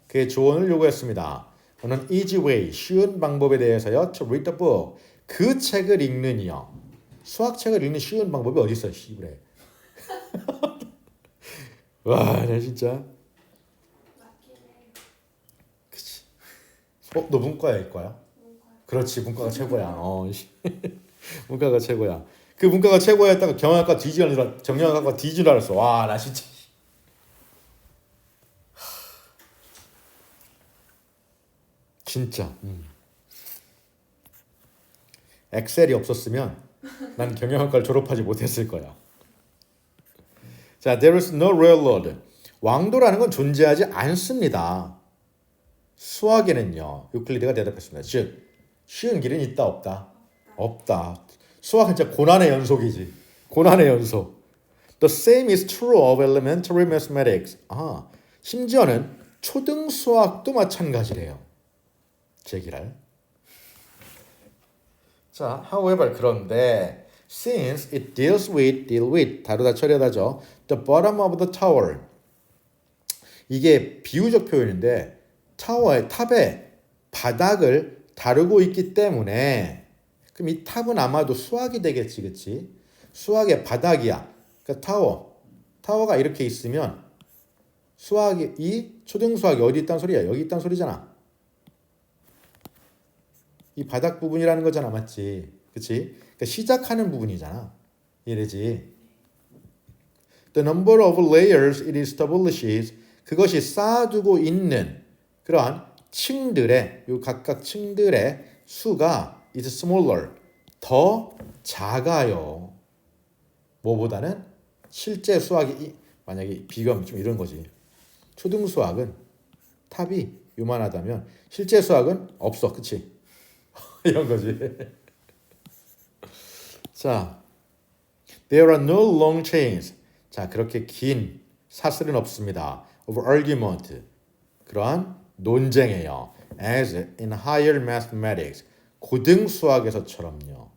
그의 조언을 요구했습니다. 저는 easy way 쉬운 방법에 대해서요 to read the book 그 책을 읽는이요. 수학책을 읽는 쉬운 방법이 어디 있어? 씨부래. 와, 나 진짜. 맞긴 해요. 그치. 너 문과야, 이과야? 뭔가 그렇지, 문과가 최고야. 문과가 최고야. 그 문과가 최고였다가 경영학과 뒤지는 정영학과 뒤지는 알았어. 와, 나 진짜. 진짜. 엑셀이 없었으면 난 경영학과를 졸업하지 못했을 거야. 자, there is no railroad. 왕도라는 건 존재하지 않습니다. 수학에는요. 유클리드가 대답했습니다. 즉, 쉬운 길은 있다 없다? 없다. 수학은 진짜 고난의 연속이지. 고난의 연속. The same is true of elementary mathematics. 심지어는 초등 수학도 마찬가지래요. 제기랄. 자, however 그런데 since it deal with 다루다 처리하다죠. The bottom of the tower. 이게 비유적 표현인데 타워의 탑의 바닥을 다루고 있기 때문에 그럼 이 탑은 아마도 수학이 되겠지, 그치? 수학의 바닥이야. 그러니까 타워가 이렇게 있으면 수학이 이 초등 수학이 어디 있단 소리야? 여기 있단 소리잖아. 이 바닥 부분이라는 거잖아, 맞지? 그치? 그러니까 시작하는 부분이잖아. 이래지. The number of layers it establishes 그것이 쌓아두고 있는 그러한 층들의 요 각각 층들의 수가 is smaller 더 작아요. 뭐보다는 실제 수학이 만약에 비교하면 좀 이런 거지. 초등 수학은 탑이 요만하다면 실제 수학은 없어, 그치? 이런 거지. 자, there are no long chains. 자, 그렇게 긴 사슬은 없습니다. of argument. 그러한 논쟁이에요. as in higher mathematics. 고등 수학에서처럼요.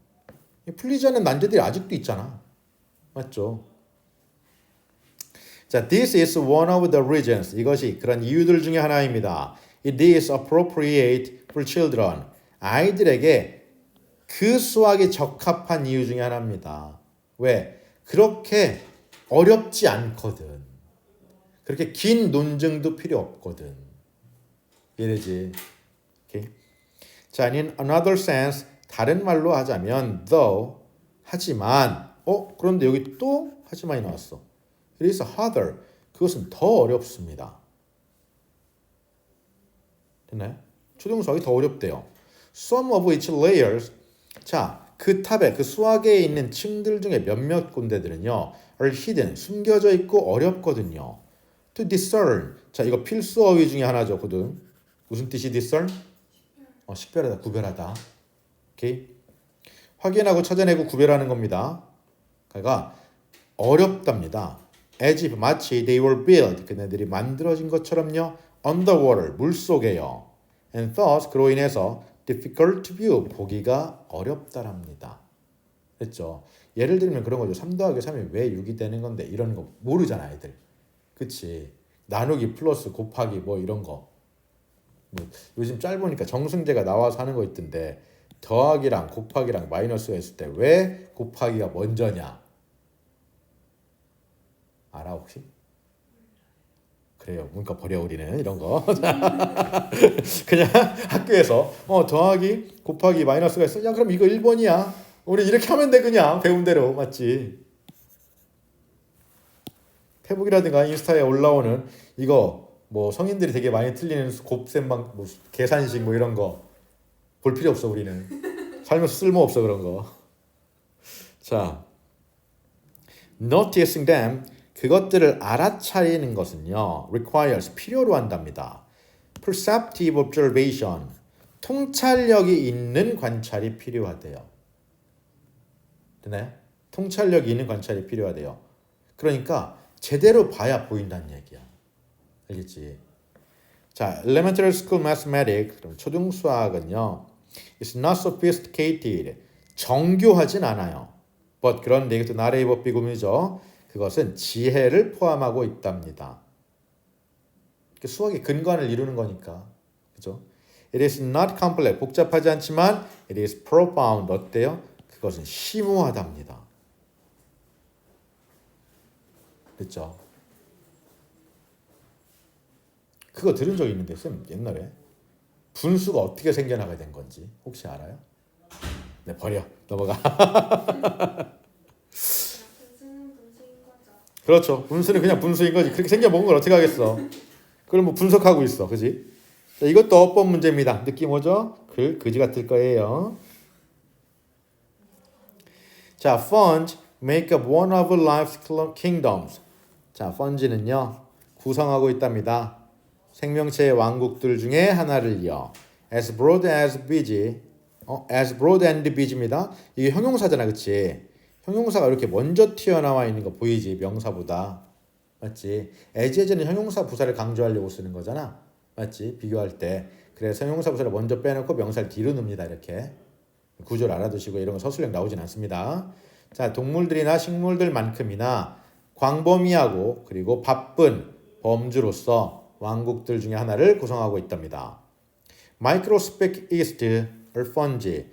풀리지 않는 난제들이 아직도 있잖아. 맞죠? 자, this is one of the reasons. 이것이 그런 이유들 중에 하나입니다. It is appropriate for children. 아이들에게 그 수학이 적합한 이유 중에 하나입니다. 왜? 그렇게 어렵지 않거든. 그렇게 긴 논증도 필요 없거든. 이래지. Okay? 자, in another sense, 다른 말로 하자면 though, 하지만 그런데 여기 또 하지만이 나왔어. It is harder. 그것은 더 어렵습니다. 됐나요? 초등 수학이 더 어렵대요. Some of its layers. 자, 그 탑에 그 수학에 있는 층들 중에 몇몇 군데들은요. are hidden. 숨겨져 있고 어렵거든요. To discern. 자, 이거 필수 어휘 중에 하나죠. 고등. 무슨 뜻이 discern? 식별하다, 구별하다. 오케이? 확인하고 찾아내고 구별하는 겁니다. 그러니까 어렵답니다. As if 마치 they were built. 그네들이 만들어진 것처럼요. Underwater. 물속에요. And thus 그로 인해서 difficult to view. 보기가 어렵다랍니다. 됐죠? 예를 들면 그런 거죠. 3 더하기 3이 왜 6이 되는 건데 이런 거 모르잖아, 애들. 그치? 나누기 플러스 곱하기 뭐 이런 거. 뭐 요즘 짧으니까 정승재가 나와서 하는 거 있던데 더하기랑 곱하기랑 마이너스가 있을 때 왜 곱하기가 먼저냐? 알아 혹시? 그래요. 문과 버려 우리는 이런 거. 그냥 학교에서 더하기 곱하기 마이너스가 있어. 야 그럼 이거 1번이야. 우리 이렇게 하면 돼 그냥 배운 대로. 맞지? 페북이라든가 인스타에 올라오는 이거 뭐 성인들이 되게 많이 틀리는 곱셈방 뭐 계산식 뭐 이런 거 볼 필요 없어 우리는. 살면서 쓸모 없어 그런 거. 자, noticing them 그것들을 알아차리는 것은요. requires 필요로 한답니다. perceptive observation 통찰력이 있는 관찰이 필요하대요. 되나요? 통찰력이 있는 관찰이 필요하대요. 그러니까 제대로 봐야 보인다는 얘기야. 알겠지? 자, elementary school mathematics, 그럼 초등 수학은요. It's not sophisticated. 정교하진 않아요. But 그런데 이것도 나레이 법비구문이죠. 그것은 지혜를 포함하고 있답니다. 수학의 근간을 이루는 거니까. 그죠? It is not complex. 복잡하지 않지만 it is profound. 어때요? 그것은 심오하답니다. 그렇죠? 그거 들은 적 있는데 쌤 옛날에 분수가 어떻게 생겨나게 된 건지 혹시 알아요? 네, 버려. 넘어가. 분수는 분수인 거죠. 그렇죠. 분수는 그냥 분수인 거지. 그렇게 생겨본 걸 어떻게 하겠어. 그걸 뭐 분석하고 있어. 그지? 자, 이것도 어법 문제입니다. 느낌 오죠? 글 그지 같을 거예요. 자, fungi make up one of life's kingdoms. 자, fungi는요. 구성하고 있답니다. 생명체의 왕국들 중에 하나를요. As broad as busy. as broad and busy입니다. 이게 형용사잖아. 그치? 형용사가 이렇게 먼저 튀어나와 있는 거 보이지? 명사보다. 맞지? as는 형용사 부사를 강조하려고 쓰는 거잖아. 맞지? 비교할 때. 그래서 형용사 부사를 먼저 빼놓고 명사를 뒤로 넣습니다. 이렇게. 구조를 알아두시고 이런 거 서술형 나오진 않습니다. 자, 동물들이나 식물들만큼이나 광범위하고 그리고 바쁜 범주로서 왕국들 중에 하나를 구성하고 있답니다. Microscopic are fungi.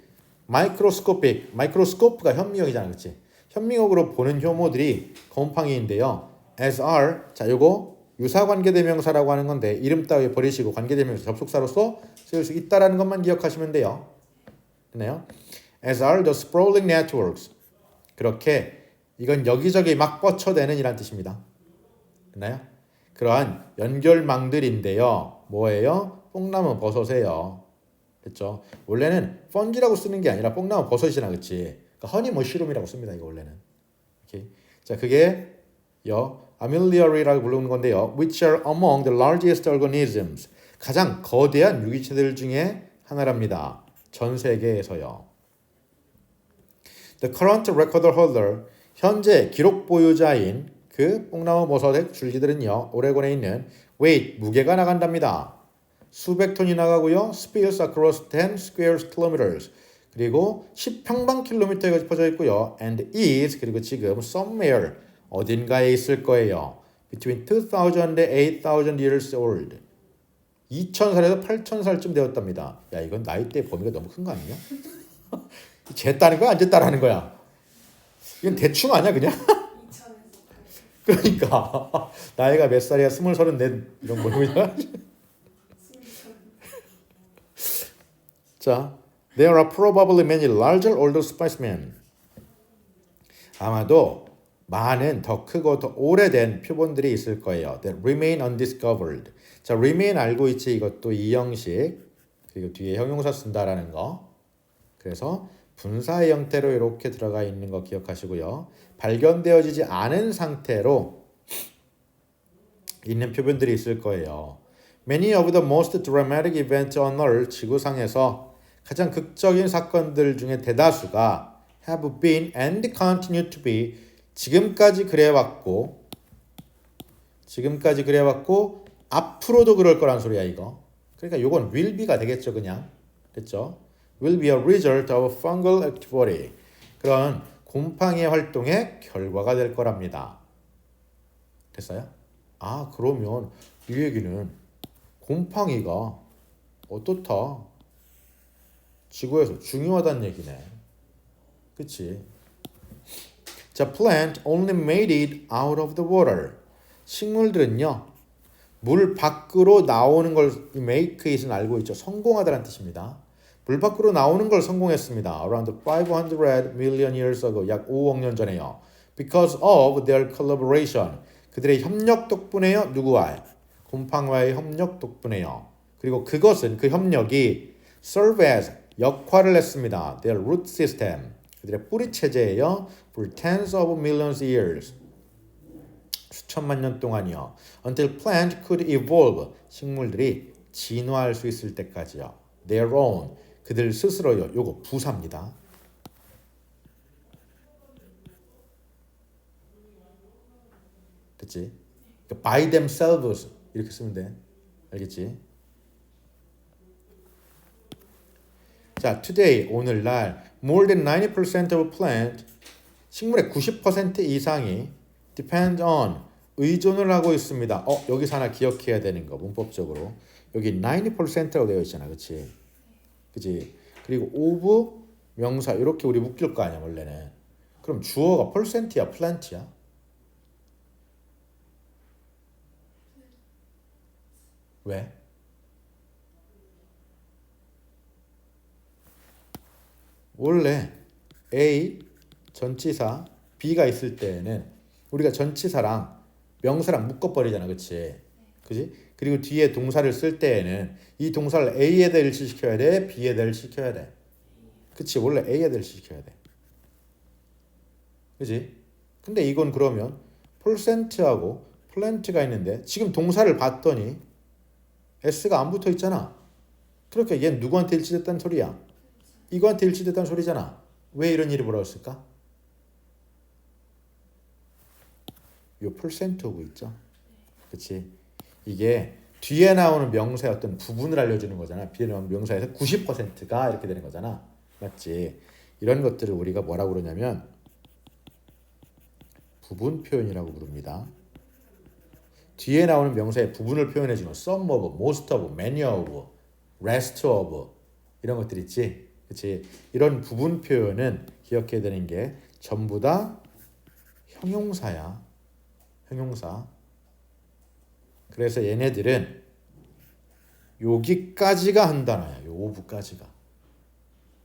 마이크로스코프가 현미경이잖아, 그렇지? 현미경으로 보는 효모들이 곰팡이인데요. as are, 자, 요거 유사관계대명사라고 하는 건데 이름 따위 버리시고 관계대명사 접속사로서 쓰일 수 있다라는 것만 기억하시면 돼요. 됐나요? As are the sprawling networks. 그렇게 이건 여기저기 막 뻗쳐대는 이란 뜻입니다. 됐나요? 그러한 연결망들인데요. 뭐예요? 뽕나무 버섯이에요. 됐죠? 원래는 펀지라고 쓰는 게 아니라 뽕나무 버섯이잖아, 그치? 그러니까 허니 머쉬룸이라고 씁니다, 이거 원래는. 오케이. 자, 그게 아밀리아리라고 부르는 건데요. Which are among the largest organisms. 가장 거대한 유기체들 중에 하나랍니다. 전 세계에서요. The current record holder, 현재 기록 보유자인 그 뽕나무 버섯의 줄기들은요. 오레곤에 있는 weight, 무게가 나간답니다. 수백 톤이 나가고요. spills across 10 square kilometers. 그리고 10평방킬로미터에 퍼져 있고요. and is, 그리고 지금 somewhere, 어딘가에 있을 거예요. between 2000 and 8000 years old. 2000살에서 8000살쯤 되었답니다. 야, 이건 나이대 범위가 너무 큰 거 아니냐? 쟀다는 거야? 안 쟀다라는 거야? 이건 대충 아니야 그냥? 2000에서 그러니까 나이가 몇 살이야? 20, 34 이런 거야. 자, there are probably many larger older specimens. 아마도 많은 더 크고 더 오래된 표본들이 있을 거예요. That remain undiscovered. 자, remain 알고 있지? 이것도 이 형식 그리고 뒤에 형용사 쓴다라는 거. 그래서 분사의 형태로 이렇게 들어가 있는 거 기억하시고요. 발견되어지지 않은 상태로 있는 표본들이 있을 거예요. Many of the most dramatic events on Earth, 지구상에서 가장 극적인 사건들 중에 대다수가 have been and continue to be, 지금까지 그래왔고 앞으로도 그럴 거란 소리야 이거. 그러니까 요건 will be가 되겠죠 그냥. 됐죠? will be a result of fungal activity. 그런 곰팡이의 활동의 결과가 될 거랍니다. 됐어요? 아, 그러면 이 얘기는 곰팡이가 어떻다? 지구에서 중요하다는 얘기네. 그치? 자, plant only made it out of the water. 식물들은요, 물 밖으로 나오는 걸 make it은 알고 있죠. 성공하다는 뜻입니다. 물 밖으로 나오는 걸 성공했습니다. Around 500 million years ago, 약 5억 년 전에요. Because of their collaboration. 그들의 협력 덕분에요. 누구와? 곰팡이와의 협력 덕분에요. 그리고 그것은 그 협력이 serve as 역할을 했습니다. Their root system. 그들의 뿌리 체제예요. For tens of millions of years. 수천만 년 동안이요. Until plant could evolve. 식물들이 진화할 수 있을 때까지요. Their own. 그들 스스로요. 요거 부사입니다. 됐지? by themselves 이렇게 쓰면 돼. 알겠지? 자, today 오늘날 more than 90% of plant 식물의 90% 이상이 depend on 의존을 하고 있습니다. 여기서 하나 기억해야 되는 거 문법적으로 여기 90%라고 되어 있잖아, 그렇지? 그지? 그리고 of 명사 이렇게 우리 묶일 거 아니야 원래는. 그럼 주어가 percent야, plant야? 왜? 원래 A 전치사 B가 있을 때에는 우리가 전치사랑 명사랑 묶어버리잖아, 그치? 그지? 그리고 뒤에 동사를 쓸 때에는 이 동사를 A에다 일치시켜야 돼? B에다 일치시켜야 돼? 그치? 원래 A에다 일치시켜야 돼. 그지? 근데 이건 그러면 percent하고 plant가 있는데 지금 동사를 봤더니 S가 안 붙어 있잖아. 그러니까 얘는 누구한테 일치됐다는 소리야? 이거한테 일치됐다는 소리잖아. 왜 이런 일이 벌어졌을까? 요 percent 오고 있죠. 그치? 이게 뒤에 나오는 명사의 어떤 부분을 알려주는 거잖아. 뒤에 나오는 명사에서 90%가 이렇게 되는 거잖아. 맞지? 이런 것들을 우리가 뭐라고 그러냐면 부분 표현이라고 부릅니다. 뒤에 나오는 명사의 부분을 표현해 주는 some of, most of, many of, rest of 이런 것들 있지. 그치? 이런 부분 표현은 기억해야 되는 게 전부 다 형용사야. 형용사. 그래서 얘네들은 여기까지가 한 단어야. 요 오브까지가.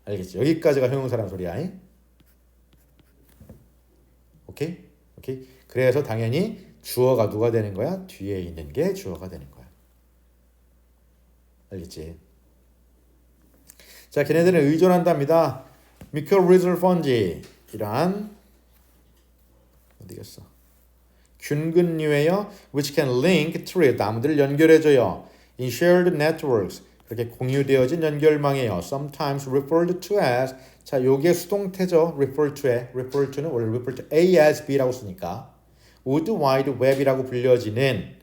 알겠지? 여기까지가 형용사라는 소리야. 오케이? 오케이? 그래서 당연히 주어가 누가 되는 거야? 뒤에 있는 게 주어가 되는 거야. 알겠지? 자, 걔네들은 의존한답니다. mycorrhizal fungi 이러한 어디겠어? 균근류예요. which can link tree 나무들을 연결해줘요. in shared networks 그렇게 공유되어진 연결망이에요. sometimes referred to as 자, 요게 수동태죠. refer to는 원래 refer to A as B라고 쓰니까 wood wide web이라고 불려지는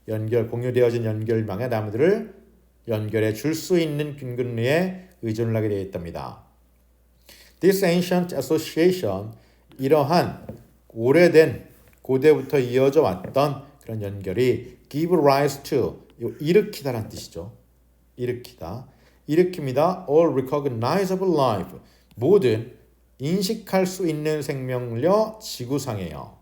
공유되어진 연결망의 나무들을 연결해 줄 수 있는 균근류에 의존을 하게 되어 있답니다. This ancient association 이러한 오래된 고대부터 이어져 왔던 그런 연결이 give rise to 일으키다라는 뜻이죠. 일으키다. 일으킵니다. All recognizable life 모든 인식할 수 있는 생명력 지구상에요.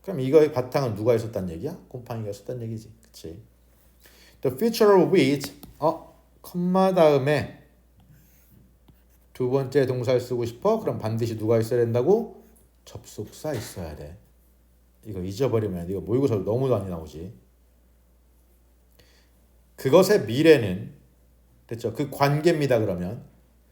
그럼 이거의 바탕은 누가 있었단 얘기야? 곰팡이가 있었단 얘기지. 그치? The future of which 컴마 다음에 두 번째 동사를 쓰고 싶어? 그럼 반드시 누가 있어야 된다고? 접속사 있어야 돼. 이거 잊어버리면 이거 모의고사 너무 많이 나오지. 그것의 미래는 됐죠? 그 관계입니다. 그러면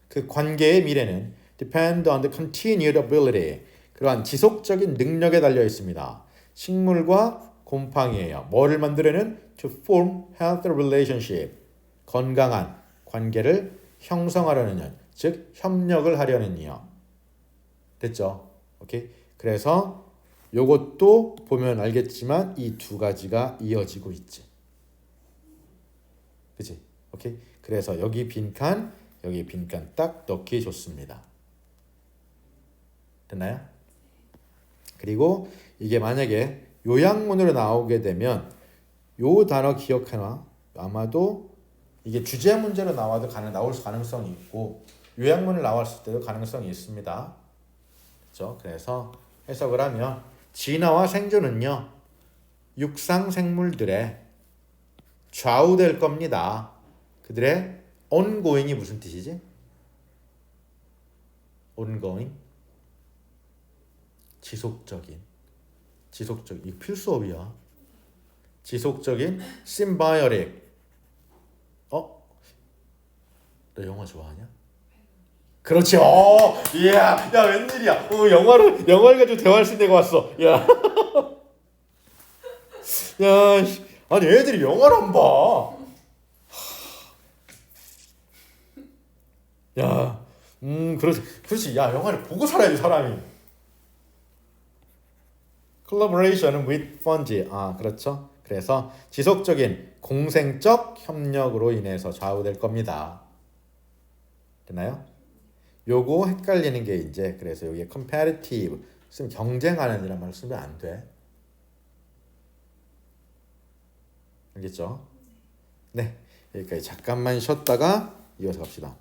그 관계의 미래는 depend on the continued ability 그러한 지속적인 능력에 달려 있습니다. 식물과 곰팡이예요. 뭐를 만들어내는 to form healthy relationship 건강한 관계를 형성하려는 즉 협력을 하려는요. 됐죠? 오케이. 그래서 요것도 보면 알겠지만 이 두 가지가 이어지고 있지. 그치? 오케이. 그래서 여기 빈칸 딱 넣기 좋습니다. 됐나요? 그리고 이게 만약에 요약문으로 나오게 되면 요 단어 기억하나? 아마도 이게 주제 문제로 나올 가능성이 있고 요약문을 나왔을 때도 가능성이 있습니다. 그렇죠? 그래서 해석을 하면 진화와 생존은요 육상 생물들의 좌우될 겁니다. 그들의 ongoing이 무슨 뜻이지? ongoing 지속적인 이 필수어비야. 지속적인 symbiotic 너 영화 좋아하냐? 그렇지. 이야, 야 웬일이야? 영화를 가지고 대화할 수 있는 데가 왔어. 야, 야, 아니 애들이 영화를 안 봐. 야, 그렇지. 야, 영화를 보고 살아야지 사람이. collaboration with fungi. 그렇죠. 그래서 지속적인 공생적 협력으로 인해서 좌우될 겁니다. 되나요? 요거 헷갈리는 게 이제 그래서 여기에 competitive 쓰면 경쟁하는 이란 말을 쓰면 안 돼. 알겠죠? 네, 여기까지 잠깐만 쉬었다가 이어서 갑시다.